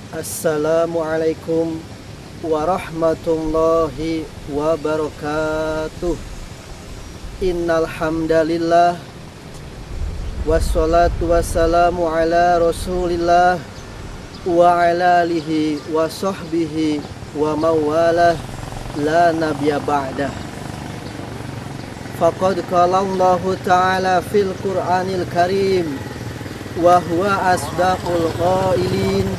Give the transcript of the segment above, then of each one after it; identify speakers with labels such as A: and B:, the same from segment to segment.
A: Assalamualaikum warahmatullahi wabarakatuh. Innal hamdalillah wassalatu wassalamu ala Rasulillah wa ala alihi wa sahbihi wa mawalah la nabiyya ba'dah. Faqad qala Allahu ta'ala fil Qur'anil Karim wa huwa asdaqul qailin.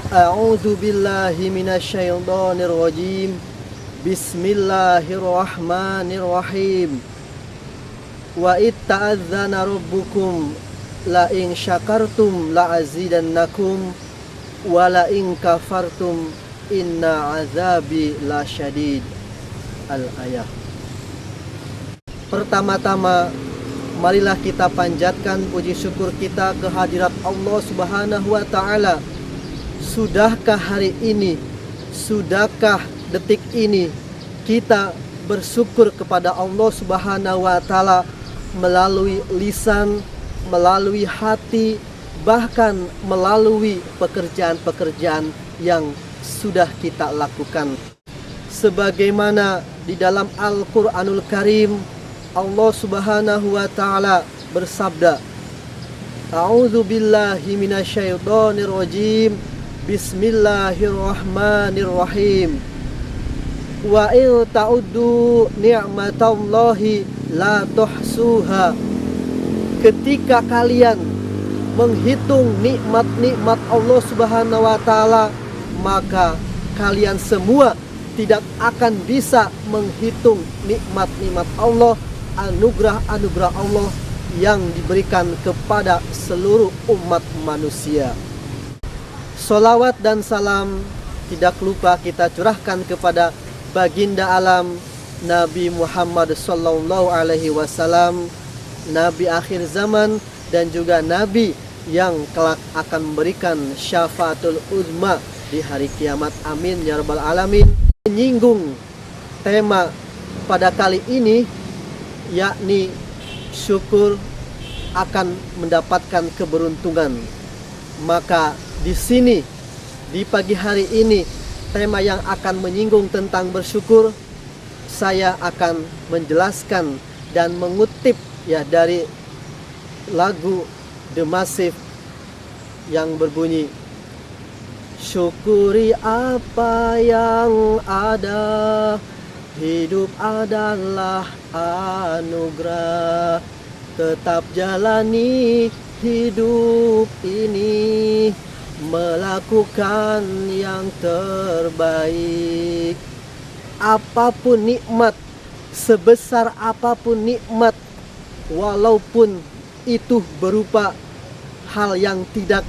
A: A'udzu billahi minasyaitonir rajim. Bismillahirrahmanirrahim. Wa itta'adzana rabbukum la in syakartum la azidannakum wa la in kafartum inna azabi lasyadid. Al-ayah. Pertama-tama, marilah kita panjatkan puji syukur kita kehadirat Allah Subhanahu wa ta'ala. Sudahkah hari ini, sudahkah detik ini kita bersyukur kepada Allah Subhanahu wa ta'ala melalui lisan, melalui hati, bahkan melalui pekerjaan-pekerjaan yang sudah kita lakukan. Sebagaimana di dalam Al-Qur'anul Karim, Allah Subhanahu wa ta'ala bersabda, A'udzu billahi minasyaitonir rajim. Bismillahirrahmanirrahim. Wa in ta'uddu ni'matallahi la tuhsuha. Ketika kalian menghitung nikmat-nikmat Allah Subhanahu wa ta'ala, maka kalian semua tidak akan bisa menghitung nikmat-nikmat Allah, anugerah-anugerah Allah yang diberikan kepada seluruh umat manusia. Salawat dan salam tidak lupa kita curahkan kepada baginda alam Nabi Muhammad sallallahu alaihi wasallam, Nabi akhir zaman dan juga Nabi yang kelak akan memberikan syafaatul uzma di hari kiamat. Amin ya rabbal alamin. Menyinggung tema pada kali ini, yakni syukur akan mendapatkan keberuntungan. Maka di sini di pagi hari ini, tema yang akan menyinggung tentang bersyukur, saya akan menjelaskan dan mengutip dari lagu The Massive yang berbunyi, syukuri apa yang ada, hidup adalah anugerah, tetap jalani hidup ini, melakukan yang terbaik. Apapun nikmat, sebesar apapun nikmat, walaupun itu berupa hal yang tidak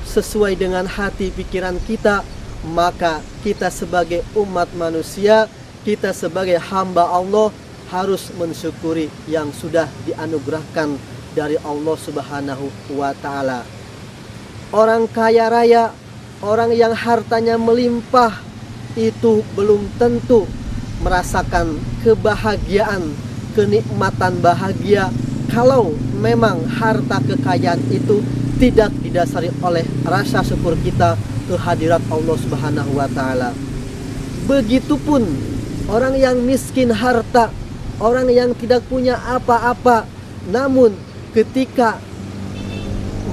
A: sesuai dengan hati pikiran kita, maka kita sebagai umat manusia, kita sebagai hamba Allah harus mensyukuri yang sudah dianugerahkan dari Allah Subhanahu wa ta'ala. Orang kaya raya, orang yang hartanya melimpah, itu belum tentu merasakan kebahagiaan, kenikmatan bahagia kalau memang harta kekayaan itu tidak didasari oleh rasa syukur kita kehadirat Allah Subhanahu wa ta'ala. Begitupun orang yang miskin harta, orang yang tidak punya apa-apa, namun ketika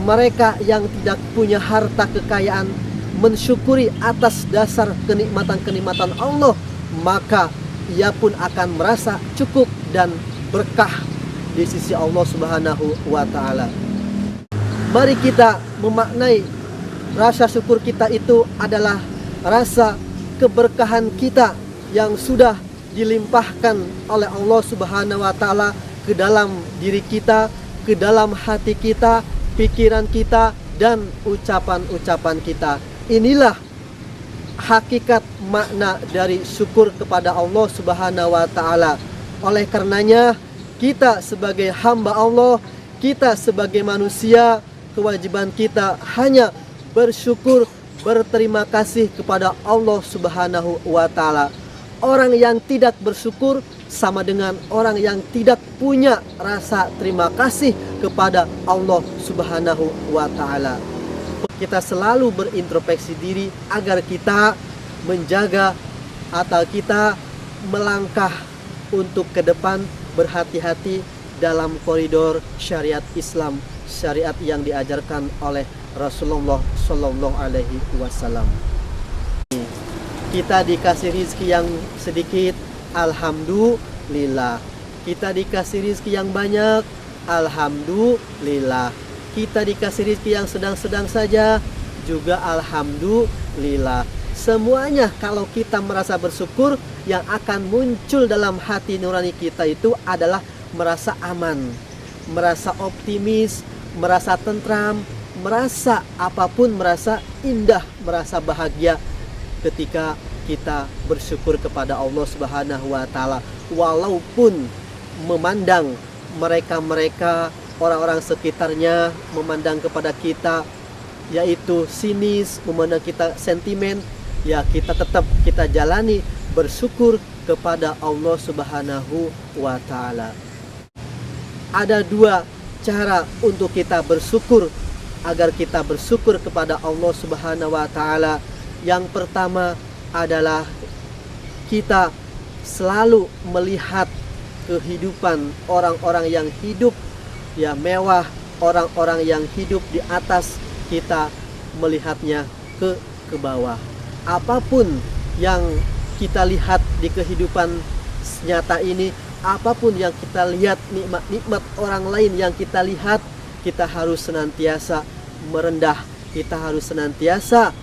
A: mereka yang tidak punya harta kekayaan mensyukuri atas dasar kenikmatan-kenikmatan Allah, maka ia pun akan merasa cukup dan berkah di sisi Allah Subhanahu wa ta'ala. Mari kita memaknai rasa syukur kita itu adalah rasa keberkahan kita yang sudah dilimpahkan oleh Allah Subhanahu wa ta'ala ke dalam diri kita, ke dalam hati kita, pikiran kita, dan ucapan-ucapan kita. Inilah hakikat makna dari syukur kepada Allah Subhanahu wa ta'ala. Oleh karenanya, kita sebagai hamba Allah, kita sebagai manusia, kewajiban kita hanya bersyukur, berterima kasih kepada Allah Subhanahu wa ta'ala. Orang yang tidak bersyukur sama dengan orang yang tidak punya rasa terima kasih kepada Allah Subhanahu wa ta'ala. kita selalu berintrospeksi diri agar kita menjaga atau kita melangkah untuk ke depan, berhati-hati dalam koridor syariat Islam, syariat yang diajarkan oleh Rasulullah Shallallahu Alaihi Wasallam. Kita dikasih rizki yang sedikit, alhamdulillah. Kita dikasih rizki yang banyak, alhamdulillah. Kita dikasih rizki yang sedang-sedang saja, juga alhamdulillah. Semuanya kalau kita merasa bersyukur, yang akan muncul dalam hati nurani kita itu adalah merasa aman, merasa optimis, merasa tentram, merasa apapun, merasa indah, merasa bahagia ketika kita bersyukur kepada Allah Subhanahu wa taala. Walaupun memandang mereka-mereka, orang-orang sekitarnya memandang kepada kita yaitu sinis, memandang kita sentimen, ya kita tetap kita jalani bersyukur kepada Allah Subhanahu wa taala. Ada dua cara untuk kita bersyukur, agar kita bersyukur kepada Allah Subhanahu wa taala. Yang pertama adalah kita selalu melihat kehidupan orang-orang yang hidup ya mewah, orang-orang yang hidup di atas, kita melihatnya ke bawah. Apapun yang kita lihat di kehidupan nyata ini, apapun yang kita lihat, nikmat-nikmat orang lain yang kita lihat, kita harus senantiasa merendah, kita harus senantiasa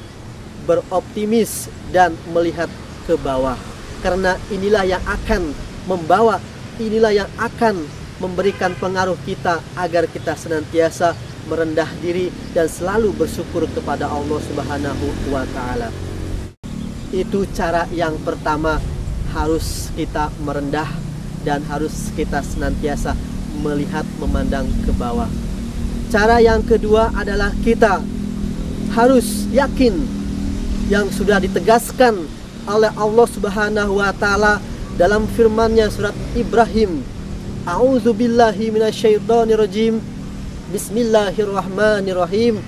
A: beroptimis dan melihat ke bawah. Karena inilah yang akan membawa, inilah yang akan memberikan pengaruh kita agar kita senantiasa merendah diri dan selalu bersyukur kepada Allah Subhanahu wa taala. Itu cara yang pertama, harus kita merendah dan harus kita senantiasa melihat, memandang ke bawah. Cara yang kedua adalah kita harus yakin yang sudah ditegaskan oleh Allah Subhanahu wa taala dalam firman-Nya surat Ibrahim. A'udzubillahi minasyaitonirrajim. Bismillahirrahmanirrahim.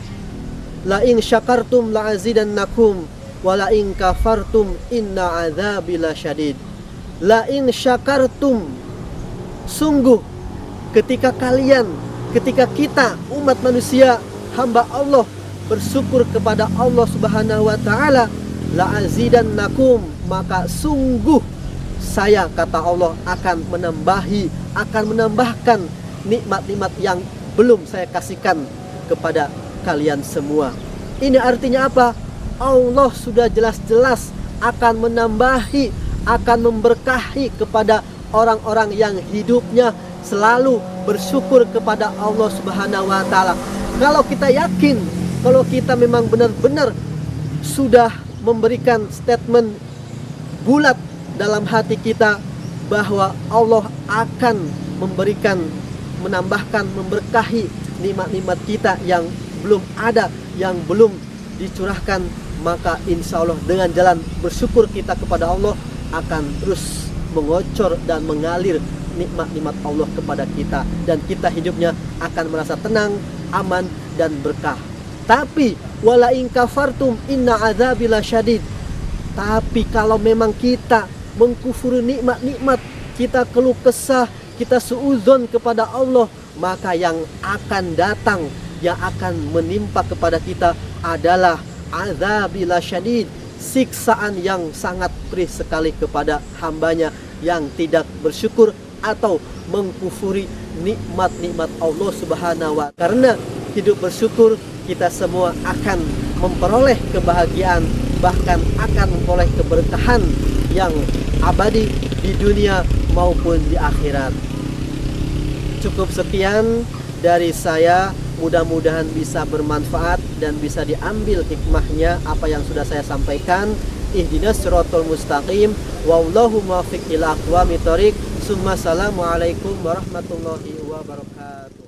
A: La in syakartum la'azidannakum wa la in kafartum inna adzabi lasyadid. La in syakartum, sungguh ketika kita umat manusia, hamba Allah bersyukur kepada Allah Subhanahu wa taala, la'azidannakum, maka sungguh saya, kata Allah, akan menambahkan nikmat-nikmat yang belum saya kasihkan kepada kalian semua. Ini artinya apa? Allah sudah jelas-jelas akan menambahi, akan memberkahi kepada orang-orang yang hidupnya selalu bersyukur kepada Allah Subhanahu wa taala. Kalau kita yakin, kalau kita memang benar-benar sudah memberikan statement bulat dalam hati kita bahwa Allah akan memberikan, menambahkan, memberkahi nikmat-nikmat kita yang belum ada, yang belum dicurahkan, maka insya Allah dengan jalan bersyukur kita kepada Allah akan terus mengocor dan mengalir nikmat-nikmat Allah kepada kita, dan kita hidupnya akan merasa tenang, aman, dan berkah. Tapi wala in kafartum inna adzabi lasyadid. Tapi kalau memang kita mengkufuri nikmat-nikmat, kita keluh kesah, kita suudzon kepada Allah, maka yang akan datang, yang akan menimpa kepada kita adalah adzabi lasyadid, siksaan yang sangat perih sekali kepada hambanya yang tidak bersyukur atau mengkufuri nikmat-nikmat Allah Subhanahu wa taala. Karena hidup bersyukur, kita semua akan memperoleh kebahagiaan, bahkan akan memperoleh keberkahan yang abadi di dunia maupun di akhirat. Cukup sekian dari saya, mudah-mudahan bisa bermanfaat dan bisa diambil hikmahnya apa yang sudah saya sampaikan. Ihdinas siratal mustaqim, wallahu muwaffiq ila aqwamit thoriq. Assalamualaikum warahmatullahi wabarakatuh.